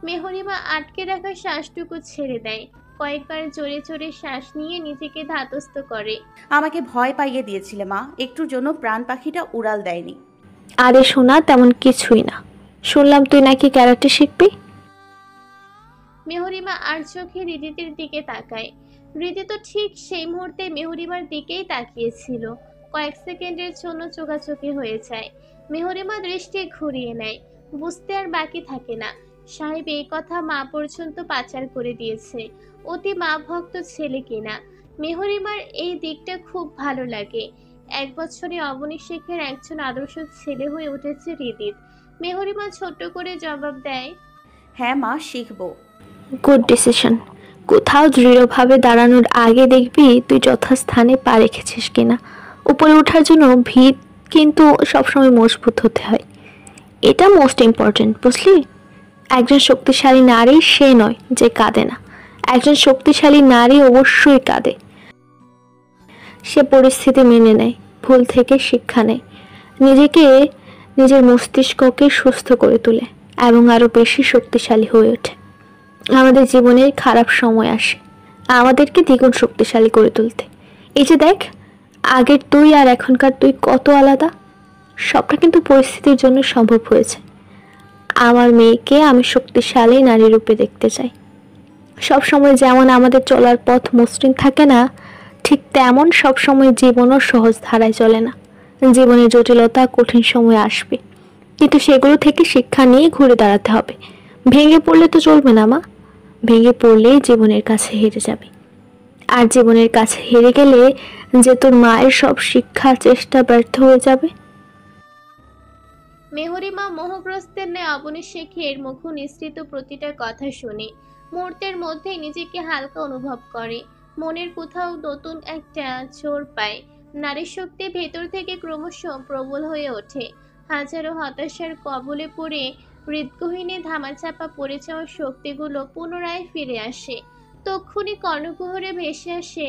মেহরিমা আটকে রাখা শ্বাসটুকু ছেড়ে দেয়। কয়েকবার জোরে জোরে শ্বাস নিয়ে নিজেকে ধাতস্থ করে। আমাকে ভয় পাইয়ে দিয়েছিলে মা, একটুর জন্য প্রাণ পাখিটা উড়াল দেয়নি। আরে সোনা, তেমন কিছুই না। শুনলাম তুই নাকি ক্যারাটে শিখবি। মেহরিমা আর চোখে হৃদিতের দিকে তাকায়। হৃদি তো ঠিক সেই মুহূর্তে মেহরিমার দিকেই তাকিয়েছিল। কয়েক সেকেন্ডের জন্য চোখাচোখি হয়ে যায়। মেহরিমা দৃষ্টি ঘুরিয়ে নেয়। বুঝতে আর বাকি থাকে না, সাহেব এই কথা মা পর্যন্ত পাচার করে দিয়েছে। অতি মা ভক্ত ছেলে কিনা। মেহরিমার এই দিকটা খুব ভালো লাগে। 1 বছরে অবনী শেখের একজন আদর্শ ছেলে হয়ে উঠেছে হৃদিত। মেহরিমা ছোট্ট করে জবাব দেয়, হ্যাঁ মা, শিখবো। Good decision. কোথাও দৃঢ়ভাবে দাঁড়ানোর আগে দেখবি তুই যথাস্থানে পা রেখেছিস কিনা। উপরে ওঠার জন্য ভিত কিন্তু সবসময় মজবুত হতে হয়, এটা মোস্ট ইম্পর্টেন্ট, বুঝলি? একজন শক্তিশালী নারী সে নয় যে কাঁদে না। একজন শক্তিশালী নারী অবশ্যই কাঁদে। সে পরিস্থিতি মেনে নেয়, ভুল থেকে শিক্ষা নেয়, নিজের মস্তিষ্ককে সুস্থ করে তোলে এবং আরো বেশি শক্তিশালী হয়ে ওঠে। আমাদের জীবনের খারাপ সময় আসে আমাদেরকে দ্বিগুণ শক্তিশালী করে তুলতে। এই যে দেখ, আগের তুই আর এখনকার তুই কত আলাদা। সবটা কিন্তু পরিস্থিতির জন্য সম্ভব হয়েছে। আমার মেয়েকে আমি শক্তিশালী নারী রূপে দেখতে চাই। সব সময় যেমন আমাদের চলার পথ মসৃণ থাকে না, ঠিক তেমন সব সময় জীবনও সহজ ধারায় চলে না। জীবনের জটিলতা, কঠিন সময় আসবে, কিন্তু সেগুলো থেকে শিক্ষা নিয়ে ঘুরে দাঁড়াতে হবে। ভেঙে পড়লে তো চলবে না মা। ভেঙে পড়লেই জীবনের কাছে হেরে যাবে। আর জীবনের কাছে হেরে গেলে যে তোর মায়ের সব শিক্ষা চেষ্টা ব্যর্থ হয়ে যাবে। মেহরিমা মোহগ্রস্তের ন্যায় অবনী শেখের মুখ নিঃসৃত প্রতিটা কথা শুনে মুহূর্তের মধ্যেই নিজেকে হালকা অনুভব করে। মনের কোথাও নতুন একটা জোর পায়। নারী শক্তি ভেতর থেকে ক্রমশ প্রবল হয়ে ওঠে। হাজারো হতাশার কবলে পড়ে হৃদগহীনে ধামাচাপা পড়ে যাওয়া শক্তিগুলো পুনরায় ফিরে আসে। তক্ষুনি কর্ণকুহরে ভেসে আসে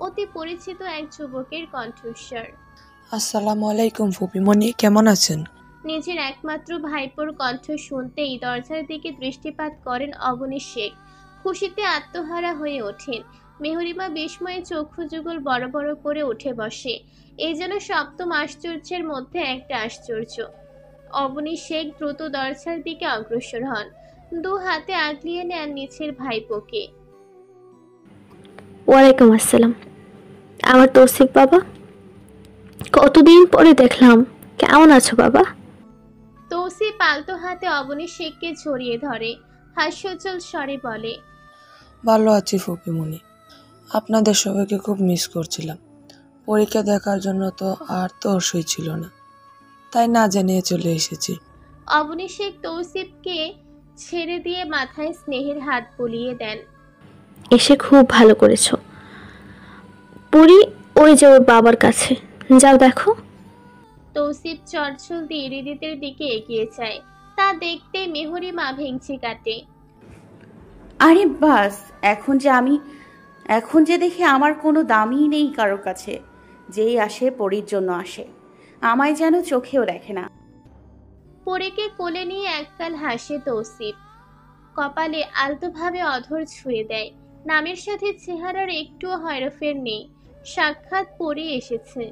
অতি পরিচিত এক যুবকের কণ্ঠস্বর। আসসালামু আলাইকুম ফুপিমণি, কেমন আছেন? নিজের একমাত্র ভাইপোর কণ্ঠ শুনতেই দরজার দিকে দৃষ্টিপাত করেন অবনী শেখ। খুশিতে আত্মহারা হয়ে ওঠেন। মেহরিমা বিস্ময়ে চক্ষু যুগল বড় বড় করে উঠে বসে। এই যেন সপ্তম আশ্চর্যের মধ্যে একটা আশ্চর্য। অবনী শেখ দ্রুত দরজার দিকে অগ্রসর হন। 2 হাতে আগলিয়ে নেন নিচের ভাইপোকে। ওয়ালাইকুম আসসালাম। আমার তৌসিফ বাবা, কতদিন পরে দেখলাম, কেমন আছো বাবা? তৌসিফ পালতো হাতে অবনী শেখকে জড়িয়ে ধরে, হাস্যোজ্জ্বল স্বরে বলে, ভালো আছি ফুপিমণি, আপনাদের সবাইকে খুব মিস করছিলাম। পরীক্ষা দেখার জন্য তো আর তর্সই ছিল না, তাই না জানিয়ে চলে এসেছি। অবনী শেখ তৌসিফকে ছেড়ে দিয়ে মাথায় স্নেহের হাত বুলিয়ে দেন। এসে খুব ভালো করেছো। পুরি ওই যে ওর বাবার কাছে, যাও দেখো। তৌসিফ চরছল দিয়ে হৃদিতের দিকে এগিয়ে যায়। তা দেখতে মেহরিমা ভেঙচি কাটে। আরে বাস, এখন যে দেখে আমার কোনো দামই নেই কারোর কাছে। যেই আসে পরীর জন্য আসে, আমায় যেন চোখেও দেখে না। পরীকে কোলে নিয়ে এককাল হাসে তৌসিফ। কপালে আলতোভাবে অধর ছুঁয়ে দেয়। নামের সাথে চেহারার একটুও হয়রফের নেই। সাক্ষাৎ পরী এসেছে।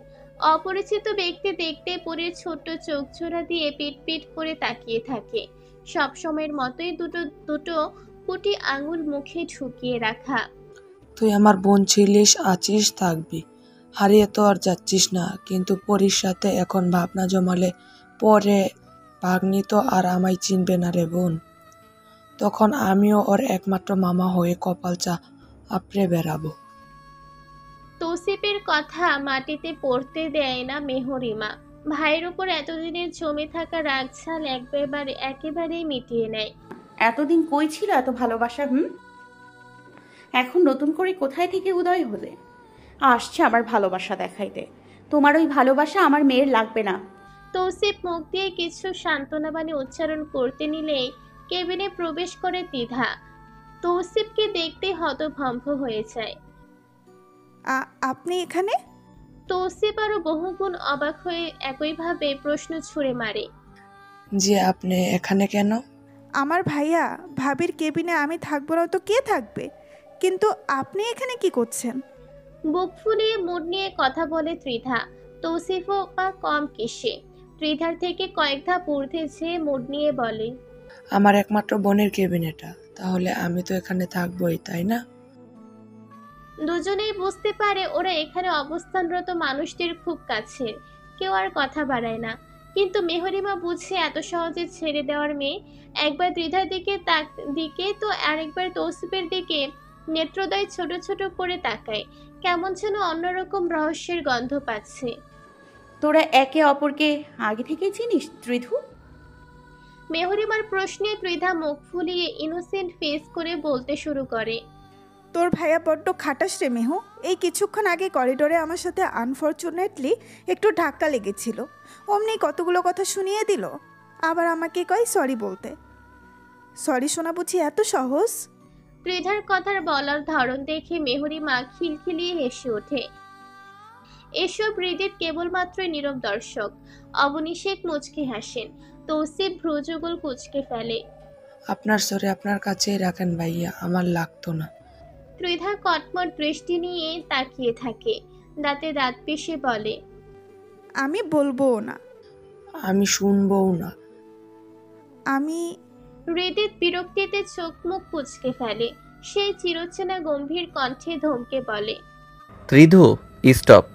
অপরিচিত ব্যক্তি দেখতে পরীর ছোট্ট চোখ জোড়া দিয়ে পিট পিট করে তাকিয়ে থাকে। সব সময়ের মতোই দুটো কুটি আঙুল মুখে ঢুকিয়ে রাখা। তুই আমার বোন ছিলিস, আছিস, থাকবি, হারিয়ে তো আর যাচ্ছিস না। কিন্তু পরীর সাথে এখন ভাবনা জমালে পরে ভাগ্নি তো আর আমায় চিনবে না রে বোন। তখন আমিও ওর একমাত্র মামা হয়ে কপাল চা আপড়ে বেড়াবো। তৌসিফের কথা মাটিতে পড়তে দেয় না মেহরিমা। ভাইয়ের উপর এতদিনের জমে থাকা রাগ ছাল একেবারেই মিটিয়ে নেয়। এতদিন কই ছিল এত ভালোবাসা? এখন নতুন করে কোথায় থেকে উদয় হলে? আসছে আমার ভালোবাসা দেখাইতে। তোমার ওই ভালোবাসা আমার মেয়ের লাগবে না। তৌসিফ মুখ দিয়ে কিছু সান্ত্বনাবাণী উচ্চারণ করতে নিলেই কেবিনে প্রবেশ করে দ্বিধা। তৌসিফকে দেখতে হতভম্ব হয়ে যায়। আপনি এখানে? তৌসিফ আরো বহুগুণ অবাক হয়ে একইভাবে প্রশ্ন ছুড়ে মারে। জি, আপনি এখানে কেন? আমার ভাইয়া ভাবির কেবিনে আমি থাকবো না তো কে থাকবে? কিন্তু আপনি এখানে কি করছেন? বুক ফুলিয়ে মুড নিয়ে কথা বলে ত্রিধা। তৌসিফও বা কম কিসে। ত্রিধার থেকে কয়েক ধাপ ঊর্ধ্বে যেয়ে মুড নিয়ে বলে, আমার একমাত্র বোনের কেবিন এটা, তাহলে আমি তো এখানে থাকবোই, তাই না? দুজনেই বুঝতে পারে ওরা এখানে অবস্থানরত মানুষদের খুব কাছের, কেউ আর কথা বাড়ায় না। কিন্তু মেহরিমা বুঝে এত সহজে ছেড়ে দেওয়ার মেয়ে। একবার ত্রিধার দিকে তো আরেকবার তৌসিফের দিকে নেত্রদয় ছোট ছোট করে তাকায়। কেমন যেন অন্যরকম রহস্যের গন্ধ পাচ্ছে। তোরা একে অপরকে আগে থেকেই চিনিস ত্রিধু? মেহরিমার প্রশ্নে ত্রিধা মুখ ফুলিয়ে ইনোসেন্ট ফেস করে বলতে শুরু করে, তোর ভাইয়া বড্ড খাটাস রে মেহু। এই কিছুক্ষণ আগে করিডোরে আমার সাথে আনফরচুনেটলি একটু ধাক্কা লেগেছিল, অমনি কতগুলো কথা শুনিয়ে দিল। আবার আমাকে কয় সরি বলতে। সরি শোনা বুঝি এত সহজ? ত্রিধার কথার বলার ধরন দেখে মেহরিমা খিলখিলিয়ে হেসে ওঠে। এসব হৃদির কেবলমাত্রই নীরব দর্শক। অবনী শেখ মুচকি হাসেন। তৌসিফ ভ্রুযুগল কুচকে ফেলে। আপনার সরি আপনার কাছেই রাখেন ভাইয়া, আমার লাগতো না। ত্রিধা কটমট দৃষ্টি নিয়ে তাকিয়ে থাকে। দাঁতে দাঁত পিষে বলে, আমি বলবো না। আমি শুনবও না। আমি হৃদিত বিরক্তিতে চোখ মুখ কুচকে ফেলে। সেই চিরচেনা গম্ভীর কণ্ঠে ধমকে বলে, ত্রিধু স্টপ।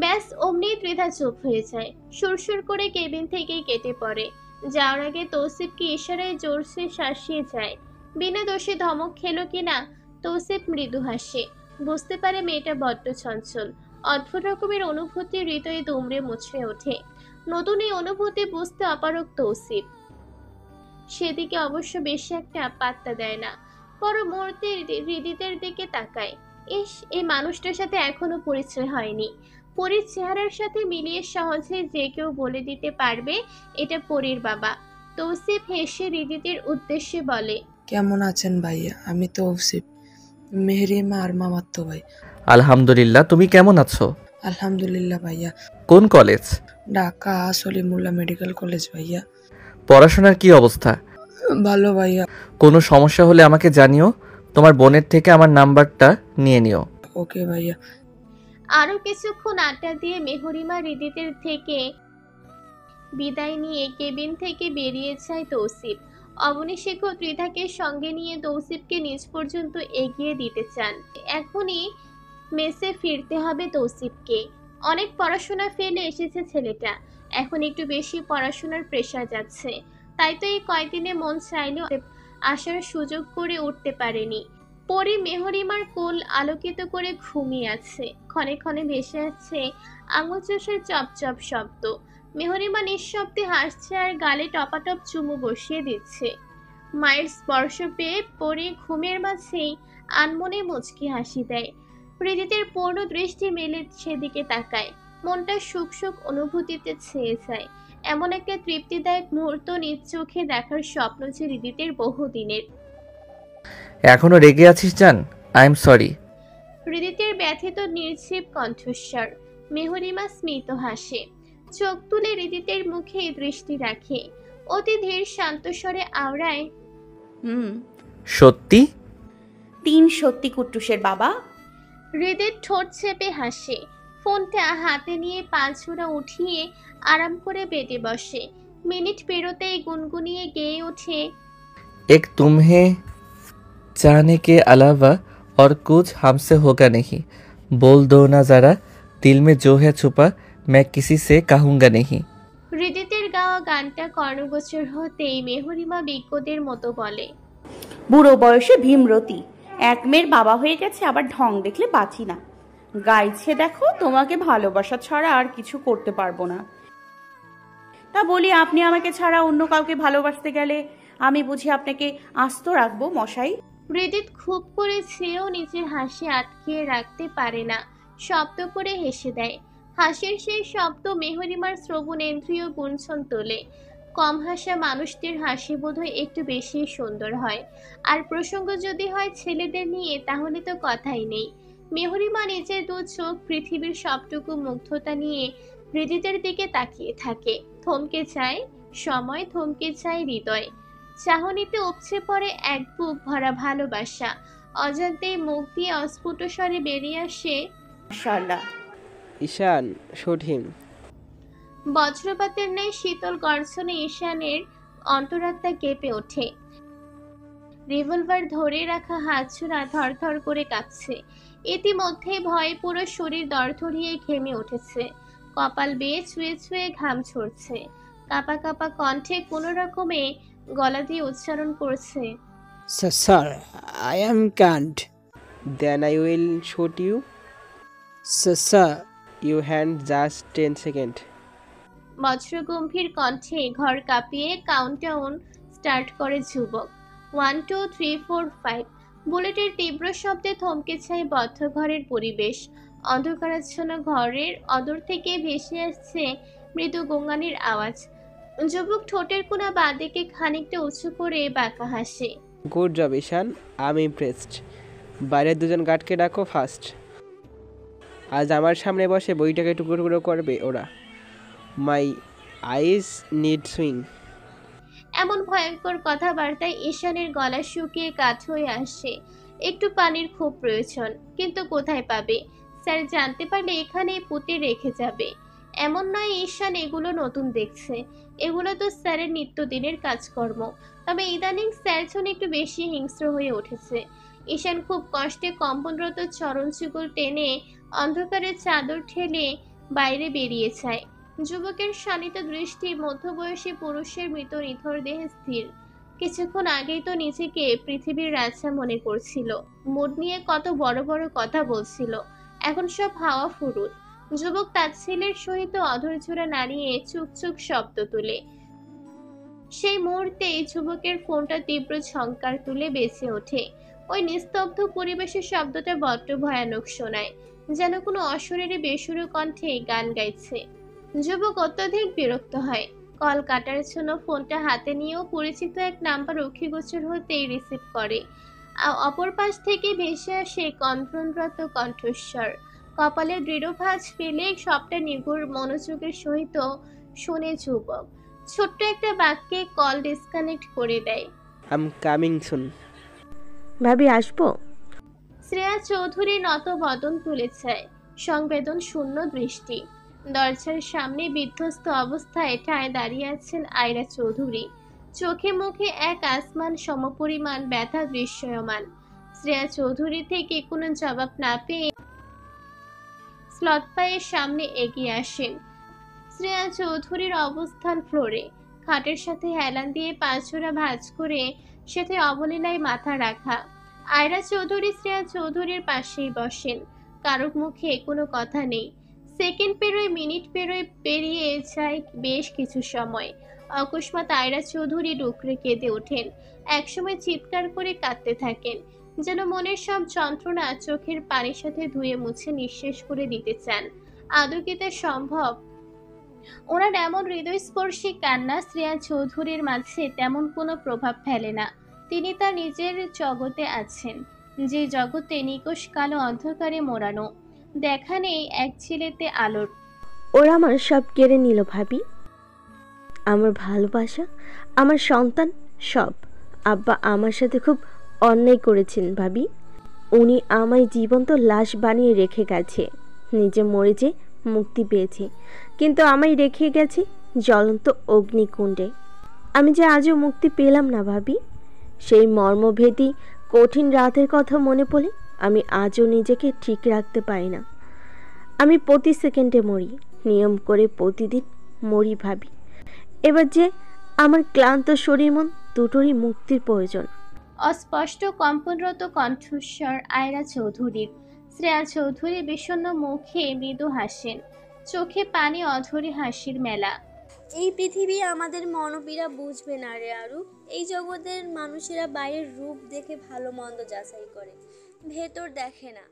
ব্যাস অমনি ত্রিধা চুপ হয়ে যায়। সুরসুর করে কেবিন থেকে কেটে পড়ে। যাওয়ার আগে তৌসিফকে ইশারায় জোরসে শাসিয়ে যায়। বিনা দোষে ধমক খেলো কিনা। তৌসিফ মৃদু হাসে। বুঝতে পারে মেয়েটা বড্ড চঞ্চল। অদ্ভুত রকমের অনুভূতি হৃদয়ে দুমড়ে মুচড়ে ওঠে। নতুন এই অনুভূতি বুঝতে অপারগ তৌসিফ। সেদিকে অবশ্য বেশি একটা পাত্তা দেয় না। পর মুহূর্তে হৃদিতের দিকে তাকায়। ইস, এই মানুষটার সাথে এখনো পরিচয় হয়নি। পরীর চেহারার সাথে মিলিয়ে সহজে যে কেউ বলে দিতে পারবে এটা পরীর বাবা। তৌসিফ হেসে হৃদিতের উদ্দেশ্যে বলে, কেমন আছেন ভাইয়া? আমি তৌসিফ, মেহরিমা আর মামাতো ভাই। আলহামদুলিল্লাহ, তুমি কেমন আছো? আলহামদুলিল্লাহ ভাইয়া। কোন college? Dhaka Salimullah medical college ভাইয়া। পড়াশোনার কি অবস্থা? ভালো ভাইয়া। কোনো সমস্যা হলে আমাকে জানিও। তোমার বোনের থেকে আমার নাম্বারটা নিয়ে নিও। ওকে ভাইয়া। আরো কিছুক্ষণ আড্ডা দিয়ে মেহরিমা হৃদিতের থেকে বিদায় নিয়ে কেবিন থেকে বেরিয়ে যায় তৌসিফ। অবনী শেখ ও ত্রিধাকে সঙ্গে নিয়ে তৌসিফকে নিজ পর্যন্ত এগিয়ে দিতে চান। এখনই মেসে ফিরতে হবে তৌসিফকে। অনেক পড়াশোনা ফেলে এসেছে ছেলেটা। এখন একটু বেশি পড়াশোনার প্রেশার যাচ্ছে। তাই তো এই কয়েকদিনে মন চাইলেও আসার সুযোগ করে উঠতে পারেনি। পরে মেহরিমার কোল আলোকিত করে ঘুমিয়ে আছে। ক্ষণে ক্ষণে ভেসে আছে আঙুল চোষের চপচপ শব্দ। মেহরিমা নিঃশব্দে হাসছে আর গালে টপাটপ চুমু বসিয়ে দিচ্ছে। মায়ের স্পর্শ পেয়ে পরে ঘুমের মাঝেই আনমনে মুচকি হাসি দেয়। হৃদিতের পূর্ণ দৃষ্টি মেলে সেদিকে তাকায়। মনটা সুখ সুখ অনুভূতিতে ছেয়ে যায়। এমন একটা তৃপ্তিদায়ক মুহূর্ত নিজ চোখে দেখার স্বপ্ন যে হৃদিতের বহুদিনের। এখনো রেগে আছিস জান? I am sorry. হৃদিতের ব্যথিত নির্জীব কণ্ঠস্বর। মেহরিমা স্মিত হাসে। চোখ তুলে হৃদিতের মুখে দৃষ্টি রাখে। অতি ধীর শান্ত স্বরে আওড়ায়, সত্যি? 3 সত্যি কুট্টুসের বাবা। হৃদিত ঠোঁট চেপে হাসে। ফোনটা হাতে নিয়ে পা ছোড়া উঠিয়ে আরাম করে বেডে বসে। মিনিট পেরোতেই গুনগুনিয়ে গেয়ে ওঠে, एक तुम्हें चाहने के अलावा और कुछ हमसे होगा नहीं, बोल दो ना जरा, दिल में जो है छुपा मैं किसी से कहूँगा नहीं। হৃদিতের গাওয়া গানটা কর্ণগোচর হতেই মেহরিমা বিজ্ঞদের মতো বলে, বুড়ো বয়সে ভীমরতি, এক মেয়ের বাবা হয়ে গেছে, আবার ঢং দেখলে বাঁচি না। গাইছে দেখো, তোমাকে ভালোবাসা ছাড়া আর কিছু করতে পারবো না। তা বলি, আপনি আমাকে ছাড়া অন্য কাউকে ভালোবাসতে গেলে আমি বুঝি আপনাকে আস্ত রাখবো মশাই? হৃদিত খুব করে ছেও নিজের হাসি আটকিয়ে রাখতে পারে না, শব্দ করে হেসে দেয়। হাসির সেই শব্দ মেহরিমার শ্রবণেন্দ্রিয় গুঞ্জন তোলে। কম হাসা মানুষদের হাসি বোধহয় একটু বেশি সুন্দর হয়। আর প্রসঙ্গ যদি হয় ছেলেদের নিয়ে, তাহলে তো কথাই নেই। মেহরিমা নিজের দু চোখ পৃথিবীর সবটুকু মুগ্ধতা নিয়ে হৃদিতের দিকে তাকিয়ে থাকে। থমকে যায় সময়, থমকে যায় হৃদয়। চাহনিতে উপচে পড়ে এক বুক ভরা ভালোবাসা। অজান্তেই মুখ দিয়ে অস্ফুট স্বরে বেরিয়ে আসে, মাশাআল্লাহ। ঈশান, শুট হিম। বজ্রপাতের ন্যায় শীতল গর্জনে ঈশানের অন্তরাত্মা কেঁপে ওঠে। রিভলভার ধরে রাখা হাতছোড়া থরথর করে কাঁপছে। ইতিমধ্যে ভয়ে পুরো শরীর দরদরিয়ে ঘেমে উঠেছে। কপাল বেয়ে ছুঁয়ে ছুঁয়ে ঘাম ঝরছে। কাপা কাপা কণ্ঠে কোনো রকমে গলা দিয়ে উচ্চারণ করছে, sir, I am can't. Then I will shoot you. Sir, you hand just 10 second. বজ্রগম্ভীর কণ্ঠে ঘর কাঁপিয়ে কাউন্টডাউন স্টার্ট করে যুবক। 1 2 3 4 5। বুলেটের তীব্র শব্দে থমকে যায় বদ্ধ ঘরের পরিবেশ। অন্ধকারাচ্ছন্ন ঘরের অদূর থেকে ভেসে আসছে মৃদু গঙ্গানির আওয়াজ। যুবক ঠোঁটের কোণা বাঁদিকে খানিকটা উঁচু করে বাঁকা হাসে। Good job Ishan, I am impressed. বাইরের দুজন গার্ডকে ডাকো ফাস্ট। আজ আমার সামনে বসে বইটাকে টুকরো টুকরো করবে ওরা। মাই আইস নিড সুইং। এমন ভয়ঙ্কর কথাবার্তায় ঈশানের গলা শুকিয়ে কাঠ হয়ে আসে। একটু পানির খুব প্রয়োজন, কিন্তু কোথায় পাবে? স্যার জানতে পারলে এখানে পুঁতে রেখে যাবে। এমন নয় ঈশান এগুলো নতুন দেখছে, এগুলো তো স্যারের নিত্যদিনের কাজকর্ম। তবে ইদানিং স্যার যেন একটু বেশি হিংস্র হয়ে উঠেছে। ঈশান খুব কষ্টে কম্পনরত চরণ যুগল টেনে অন্ধকারের চাদর ঠেলে বাইরে বেরিয়ে যায়। যুবকের শানিত দৃষ্টি মধ্যবয়সী পুরুষের মৃত নিথর দেহে স্থির। কিছুক্ষণ আগেই তো নিজেকে পৃথিবীর রাজা মনে করছিল, মুড নিয়ে কত বড় বড় কথা বলছিল, এখন সব হাওয়া ফুরুত। যুবক তাচ্ছিল্যের সহিত অধৈর্যরা নাড়িয়ে চুক চুক শব্দ তুলে। সেই মুহূর্তেই যুবকের ফোনটা তীব্র ঝংকার তুলে বেঁচে ওঠে। ওই নিস্তব্ধ পরিবেশের শব্দটা বড্ড ভয়ানক শোনায়, যেন কোনো অশরীরী বেসুরো কণ্ঠে গান গাইছে। যুবক অত্যধিক বিরক্ত হয়। কল কাটার জন্য ফোনটা হাতে নিয়েও পরিচিত এক নাম্বার অক্ষিগোচর হতেই রিসিভ করে। অপর পাশ থেকে ভেসে আসে কন্ঠনরত কণ্ঠস্বর। কপালে দৃঢ় ভাঁজ ফেলে সবটা নিগুড় মনোযোগের সহিত শুনে যুবক ছোট্ট একটা বাক্যে কল ডিসকানেক্ট করে দেয়। I am coming soon. ভাবি আসবো? শ্রেয়া চৌধুরী নত বদন তুলেছে, সংবেদন শূন্য দৃষ্টি। দরজার সামনে বিধ্বস্ত অবস্থায় ঠায় দাঁড়িয়ে আছেন আয়রা চৌধুরী। চোখে মুখে এক আসমান সমপরিমাণ ব্যথা দৃশ্যমান। শ্রেয়া চৌধুরী থেকে কোনো জবাব না পেয়ে স্লট পায়ের সামনে এগিয়ে আসেন। শ্রেয়া চৌধুরীর অবস্থান ফ্লোরে, খাটের সাথে হেলান দিয়ে পাঁচজোড়া ভাঁজ করে সাথে অবলীলায় মাথা রাখা। আয়রা চৌধুরী শ্রেয়া চৌধুরীর পাশেই বসেন। কারোর মুখে কোনো কথা নেই। সেকেন্ড পেরোয় মিনিট পেরিয়ে যায় বেশ কিছু সময়। অকস্মাৎ আয়রা চৌধুরী ডুকরে কেঁদে ওঠেন। একসময় চিৎকার করে কাঁদতে থাকেন, যেন মনের সব যন্ত্রণা চোখের পানির সাথে ধুয়ে মুছে নিঃশেষ করে দিতে চান। আদৌ কি তা সম্ভব? ওনার এমন হৃদয়স্পর্শী কান্না শ্রেয়া চৌধুরীর মাঝে তেমন কোনো প্রভাব ফেলে না। তিনি তার নিজের জগতে আছেন, যে জগতে নিকষ কালো অন্ধকারে মোড়ানো। দেখা নেই এক ছেলেতে আলোর। ওরা আমার সব কেড়ে নিল ভাবি, আমার ভালোবাসা, আমার সন্তান, সব। আব্বা আমার সাথে খুব অন্যায় করেছেন ভাবি। উনি আমায় জীবন্ত লাশ বানিয়ে রেখে গেছে। নিজে মরেছে, মুক্তি পেয়েছে, কিন্তু আমায় রেখে গেছে জ্বলন্ত অগ্নিকুণ্ডে। আমি যে আজও মুক্তি পেলাম না ভাবি। সেই মর্মভেদী কঠিন রাতের কথা মনে পড়ে আমি আজও নিজেকে ঠিক রাখতে পারি না। আমি প্রতি সেকেন্ডে মরি, নিয়ম করে প্রতিদিন মরি ভাবি। এবার যে আমার ক্লান্ত শরীর মন দুটোরই মুক্তির প্রয়োজন। অস্পষ্ট কম্পনরত কণ্ঠস্বর আয়রা চৌধুরীর। শ্রেয়া চৌধুরী বিষণ্ণ মুখে মৃদু হাসেন, চোখে পানি অধরে হাসির মেলা। এই পৃথিবী আমাদের মনোপীড়া বুঝবে না রে আরু। এই জগতের মানুষেরা বাইরের রূপ দেখে ভালো মন্দ যাচাই করে, ভেতর দেখে না।